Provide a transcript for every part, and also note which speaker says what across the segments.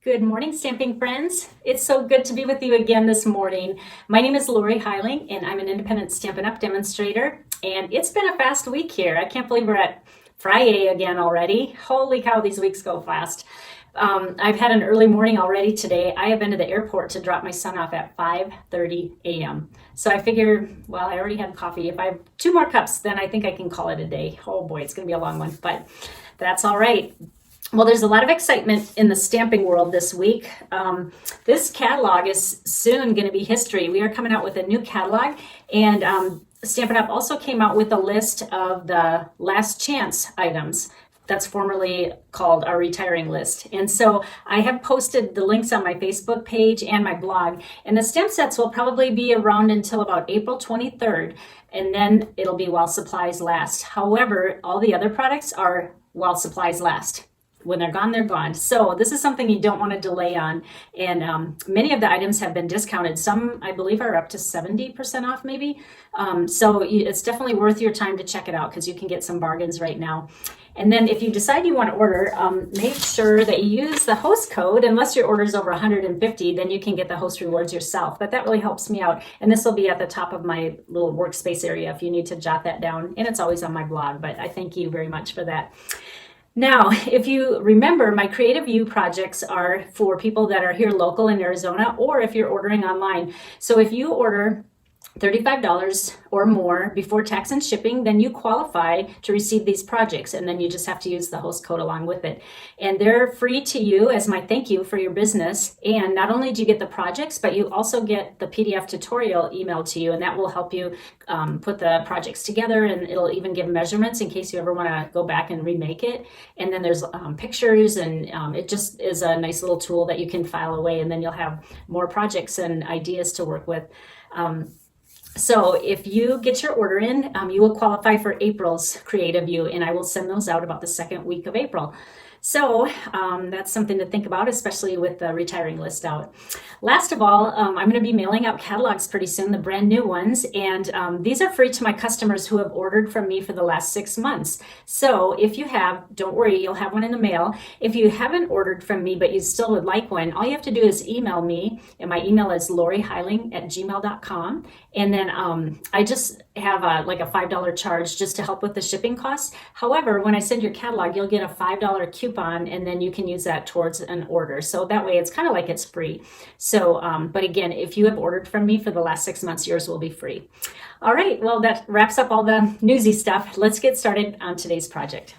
Speaker 1: Good morning, stamping friends. It's so good to be with you again this morning. My name is Lorri Heiling, and I'm an independent Stampin' Up! Demonstrator. And it's been a fast week here. I can't believe we're at Friday again already. Holy cow, these weeks go fast. I've had an early morning already today. I have been to the airport to drop my son off at 5:30 a.m. So I figure, well, I already had coffee. If I have 2 more cups, then I think I can call it a day. Oh boy, it's going to be a long one, but that's all right. Well, there's a lot of excitement in the stamping world this week. This catalog is soon going to be history. We are coming out with a new catalog, and Stampin' Up! Also came out with a list of the last chance items. That's formerly called our retiring list. And so I have posted the links on my Facebook page and my blog. And the stamp sets will probably be around until about April 23rd. And then it'll be while supplies last. However, all the other products are while supplies last. When they're gone, they're gone. So this is something you don't want to delay on. And many of the items have been discounted. Some, I believe, are up to 70% off maybe. So it's definitely worth your time to check it out because you can get some bargains right now. And then if you decide you want to order, make sure that you use the host code. Unless your order is over 150, then you can get the host rewards yourself. But that really helps me out. And this will be at the top of my little workspace area if you need to jot that down. And it's always on my blog, but I thank you very much for that. Now, if you remember, my Creative You projects are for people that are here local in Arizona, or if you're ordering online. So if you order $35 or more before tax and shipping, then you qualify to receive these projects, and then you just have to use the host code along with it. And they're free to you as my thank you for your business. And not only do you get the projects, but you also get the PDF tutorial emailed to you, and that will help you put the projects together, and it'll even give measurements in case you ever want to go back and remake it. And then there's pictures, and it just is a nice little tool that you can file away, and then you'll have more projects and ideas to work with. So if you get your order in, you will qualify for April's Creative You, and I will send those out about the second week of April. So that's something to think about, especially with the retiring list out. Last of all, I'm going to be mailing out catalogs pretty soon, the brand new ones, and these are free to my customers who have ordered from me for the last 6 months. So if you have, don't worry, you'll have one in the mail. If you haven't ordered from me, but you still would like one, all you have to do is email me, and my email is lorriheiling@gmail.com. And then I just have like a $5 charge just to help with the shipping costs. However, when I send your catalog, you'll get a $5 coupon, and then you can use that towards an order. So that way it's kind of like it's free. So, but again, if you have ordered from me for the last 6 months, yours will be free. All right, well, that wraps up all the newsy stuff. Let's get started on today's project.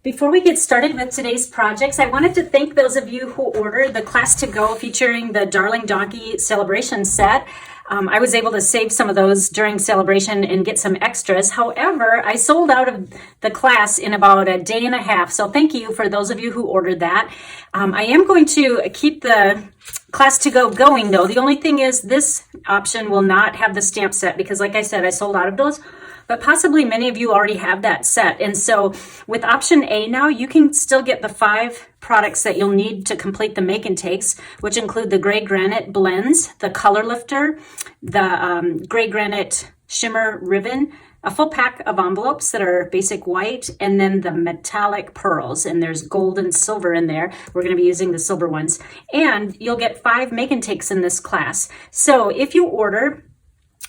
Speaker 1: Before we get started with today's projects, I wanted to thank those of you who ordered the Class to Go featuring the Darling Donkey Celebration set. I was able to save some of those during celebration and get some extras. However, I sold out of the class in about a day and a half. So thank you for those of you who ordered that. I am going to keep the Class to Go going though. The only thing is this option will not have the stamp set because like I said, I sold out of those. But possibly many of you already have that set. And so with option A now, you can still get the 5 products that you'll need to complete the make and takes, which include the gray granite blends, the color lifter, the gray granite shimmer ribbon, a full pack of envelopes that are basic white, and then the metallic pearls. And there's gold and silver in there. We're going to be using the silver ones. And you'll get 5 make and takes in this class. So if you order,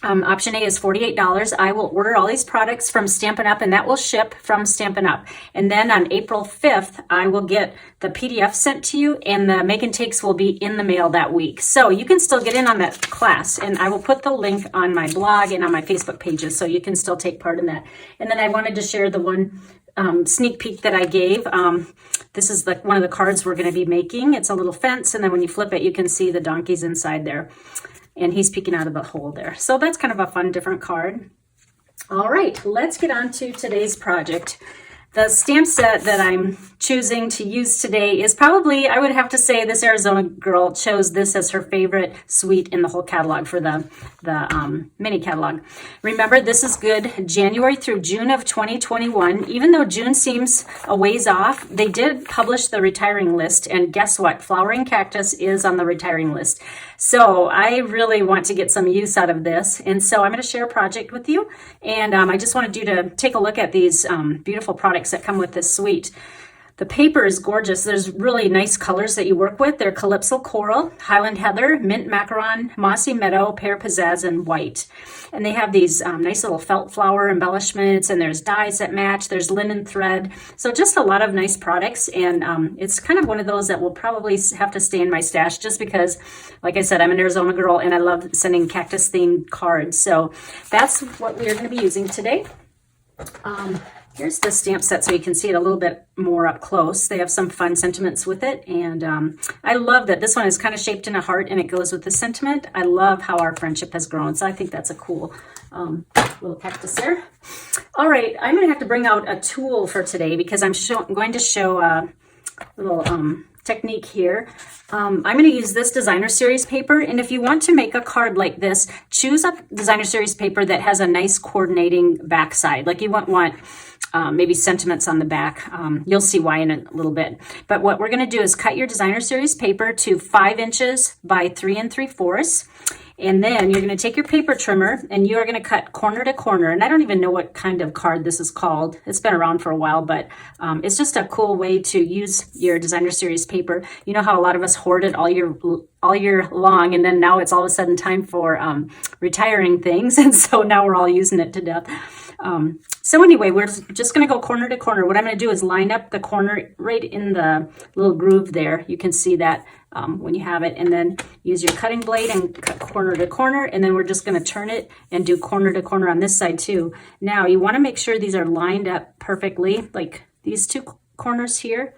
Speaker 1: option A is $48. I will order all these products from Stampin' Up, and that will ship from Stampin' Up. And then on April 5th, I will get the PDF sent to you, and the make and takes will be in the mail that week. So you can still get in on that class, and I will put the link on my blog and on my Facebook pages so you can still take part in that. And then I wanted to share the one sneak peek that I gave. This is one of the cards we're going to be making. It's a little fence, and then when you flip it, you can see the donkeys inside there. And he's peeking out of the hole there. So that's kind of a fun, different card. All right, let's get on to today's project. The stamp set that I'm choosing to use today is probably, I would have to say, this Arizona girl chose this as her favorite suite in the whole catalog for the mini catalog. Remember, this is good January through June of 2021. Even though June seems a ways off, they did publish the retiring list, and guess what? Flowering Cactus is on the retiring list. So I really want to get some use out of this, and so I'm going to share a project with you, and I just wanted you to take a look at these beautiful products that come with this suite. The paper is gorgeous. There's really nice colors that you work with. They're Calypso Coral, Highland Heather, Mint Macaron, Mossy Meadow, Pear Pizzazz, and White. And they have these nice little felt flower embellishments, and there's dyes that match. There's linen thread. So just a lot of nice products, and it's kind of one of those that will probably have to stay in my stash just because, like I said, I'm an Arizona girl, and I love sending cactus-themed cards. So that's what we're going to be using today. Here's the stamp set so you can see it a little bit more up close. They have some fun sentiments with it, and I love that this one is kind of shaped in a heart and it goes with the sentiment. I love how our friendship has grown, so I think that's a cool little cactus there. All right, I'm going to have to bring out a tool for today because I'm going to show a little technique here. I'm going to use this designer series paper, and if you want to make a card like this, choose a designer series paper that has a nice coordinating backside. Like you won't want maybe sentiments on the back. You'll see why in a little bit. But what we're going to do is cut your designer series paper to 5 inches by 3 3/4. And then you're going to take your paper trimmer and you are going to cut corner to corner. And I don't even know what kind of card this is called. It's been around for a while, but it's just a cool way to use your designer series paper. You know how a lot of us hoard it all year long, and then now it's all of a sudden time for retiring things. And so now we're all using it to death. So anyway, we're just going to go corner to corner. What I'm going to do is line up the corner right in the little groove there. You can see that when you have it, and then use your cutting blade and cut corner to corner, and then we're just going to turn it and do corner to corner on this side too. Now you want to make sure these are lined up perfectly, like these two corners here,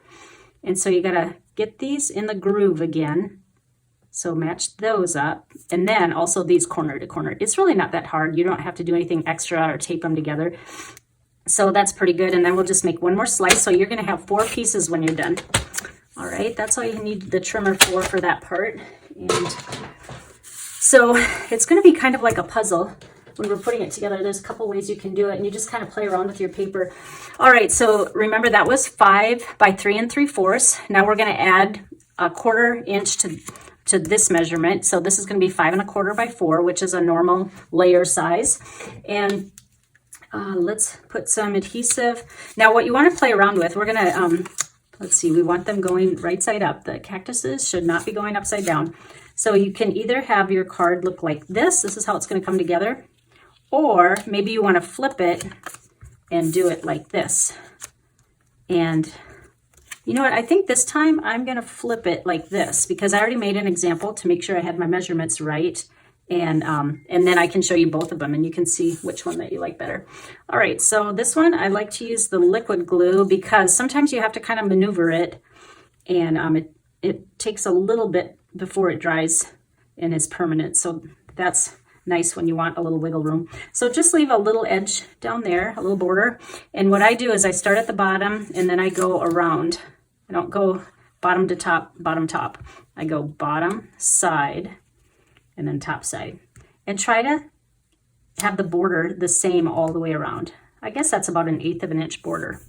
Speaker 1: and so you got to get these in the groove again. So match those up, and then also these corner to corner. It's really not that hard. You don't have to do anything extra or tape them together. So that's pretty good. And then we'll just make one more slice. So you're going to have 4 pieces when you're done. All right, that's all you need the trimmer for that part. And so it's going to be kind of like a puzzle when we're putting it together. There's a couple ways you can do it, and you just kind of play around with your paper. All right, so remember that was 5 by 3 3/4. Now we're going to add a 1/4 inch to this measurement. So this is going to be 5 1/4 by 4, which is a normal layer size. And let's put some adhesive. Now what you want to play around with, we're going to, let's see, we want them going right side up. The cactuses should not be going upside down. So you can either have your card look like this. This is how it's going to come together. Or maybe you want to flip it and do it like this. And you know what? I think this time I'm going to flip it like this because I already made an example to make sure I had my measurements right. And then I can show you both of them and you can see which one that you like better. All right, so this one I like to use the liquid glue because sometimes you have to kind of maneuver it, and it takes a little bit before it dries and is permanent. So that's nice when you want a little wiggle room. So just leave a little edge down there, a little border. And what I do is I start at the bottom and then I go around. I don't go bottom to top, bottom top. I go bottom, side, and then top side. And try to have the border the same all the way around. I guess that's about 1/8 of an inch border.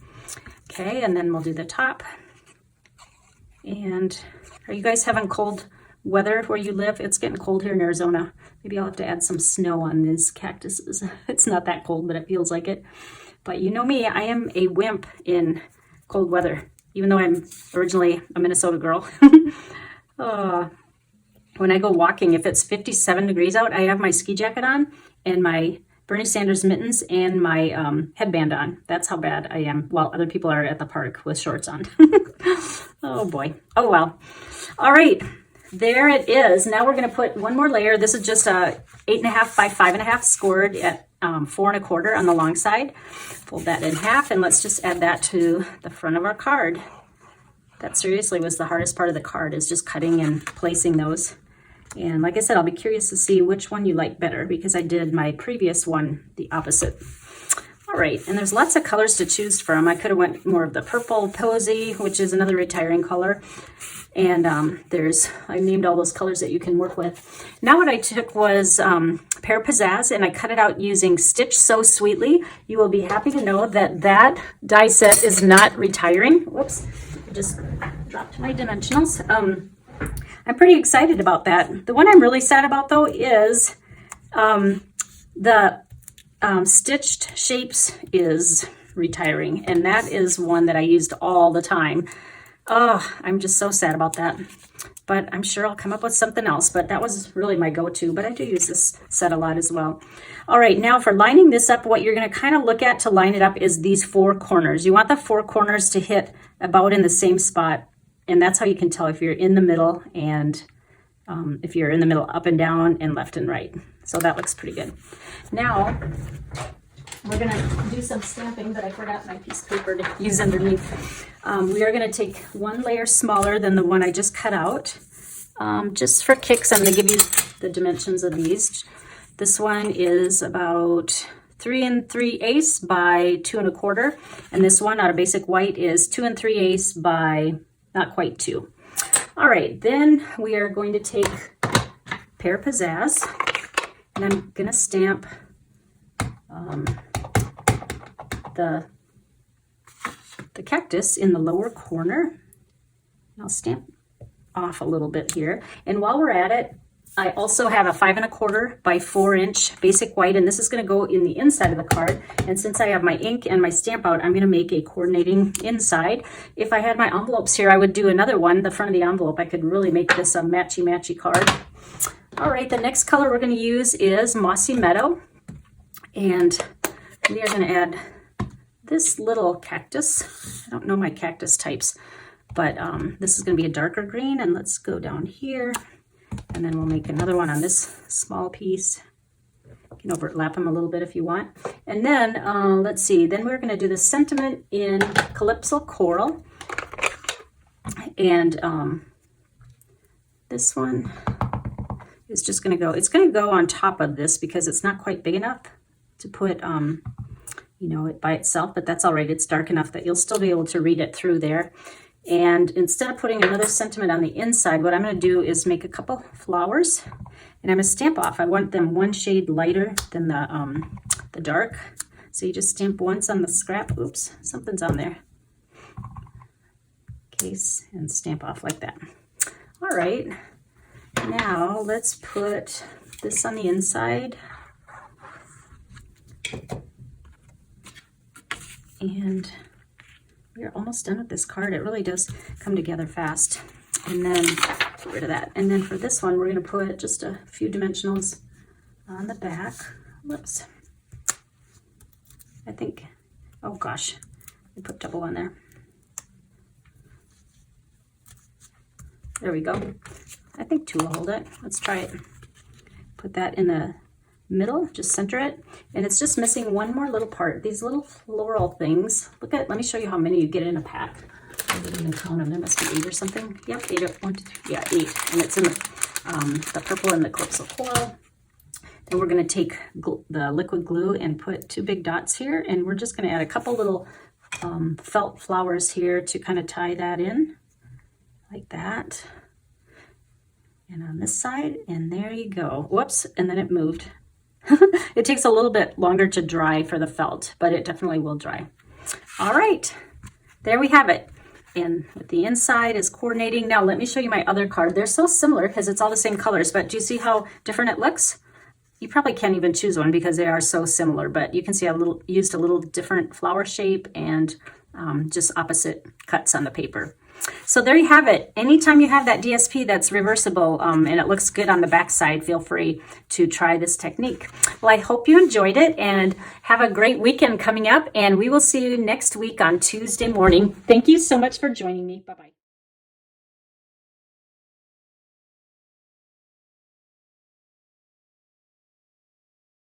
Speaker 1: Okay, and then we'll do the top. And are you guys having cold weather where you live? It's getting cold here in Arizona. Maybe I'll have to add some snow on these cactuses. It's not that cold, but it feels like it. But you know me, I am a wimp in cold weather, even though I'm originally a Minnesota girl. When I go walking, if it's 57 degrees out, I have my ski jacket on and my Bernie Sanders mittens and my headband on. That's how bad I am while other people are at the park with shorts on. Oh boy. Oh well. All right. There it is. Now we're going to put one more layer. This is just a 8.5 by 5.5 scored at 4 1/4 on the long side. Fold that in half and let's just add that to the front of our card. That seriously was the hardest part of the card, is just cutting and placing those. And like I said, I'll be curious to see which one you like better because I did my previous one the opposite. All right, and there's lots of colors to choose from. I could have went more of the purple posy, which is another retiring color. And I named all those colors that you can work with. Now what I took was Pear Pizzazz, and I cut it out using Stitch So Sweetly. You will be happy to know that that die set is not retiring. Whoops, I just dropped my dimensionals. I'm pretty excited about that. The one I'm really sad about though is the stitched shapes is retiring, and that is one that I used all the time. Oh, I'm just so sad about that. But I'm sure I'll come up with something else. But that was really my go-to. But I do use this set a lot as well. All right, now for lining this up, what you're going to kind of look at to line it up is these 4 corners. You want the 4 corners to hit about in the same spot. And that's how you can tell if you're in the middle and if you're in the middle up and down and left and right. So that looks pretty good. Now, we're going to do some stamping, but I forgot my piece of paper to use underneath. We are going to take 1 layer smaller than the one I just cut out. Just for kicks, I'm going to give you the dimensions of these. This one is about 3 3/8 by 2 1/4, and this one out of basic white is 2 3/8 by not quite 2. All right, then we are going to take Pear Pizzazz, and I'm going to stamp the cactus in the lower corner. I'll stamp off a little bit here. And while we're at it, I also have a 5 1/4 by 4 inch basic white, and this is going to go in the inside of the card. And since I have my ink and my stamp out, I'm going to make a coordinating inside. If I had my envelopes here, I would do another one, the front of the envelope. I could really make this a matchy-matchy card. All right, the next color we're going to use is Mossy Meadow. And we are going to add this little cactus. I don't know my cactus types, but this is going to be a darker green. And let's go down here, and then we'll make another one on this small piece. You can overlap them a little bit if you want. And then let's see, then we're going to do the sentiment in Calypso Coral. And this one is just going to go, it's going to go on top of this because it's not quite big enough to put you know, it by itself, but that's all right. It's dark enough that you'll still be able to read it through there. And instead of putting another sentiment on the inside, what I'm going to do is make a couple flowers, and I'm going to stamp off. I want them 1 shade lighter than the dark. So you just stamp once on the scrap. Oops, something's on there. Case, and stamp off like that. All right. Now let's put this on the inside. And we're almost done with this card. It really does come together fast. And then get rid of that. And then for this one, we're going to put just a few dimensionals on the back. Whoops. I think, oh gosh, I put double on there. There we go. I think 2 will hold it. Let's try it. Put that in the middle, just center it, and it's just missing 1 more little part. These little floral things. Look at, let me show you how many you get in a pack. I didn't even count them. There must be 8 or something. Yep, 8. 1, 2, 3. Yeah, 8. And it's in the purple and the Calypso Coral. Then we're going to take the liquid glue and put 2 big dots here, and we're just going to add a couple little felt flowers here to kind of tie that in, like that. And on this side, and there you go. Whoops, and then it moved. It takes a little bit longer to dry for the felt, but it definitely will dry. All right, there we have it. And the inside is coordinating. Now let me show you my other card. They're so similar because it's all the same colors, but do you see how different it looks? You probably can't even choose one because they are so similar, but you can see I used a little different flower shape and just opposite cuts on the paper. So there you have it. Anytime you have that DSP that's reversible and it looks good on the back side, feel free to try this technique. Well, I hope you enjoyed it and have a great weekend coming up, and we will see you next week on Tuesday morning. Thank you so much for joining me. Bye-bye.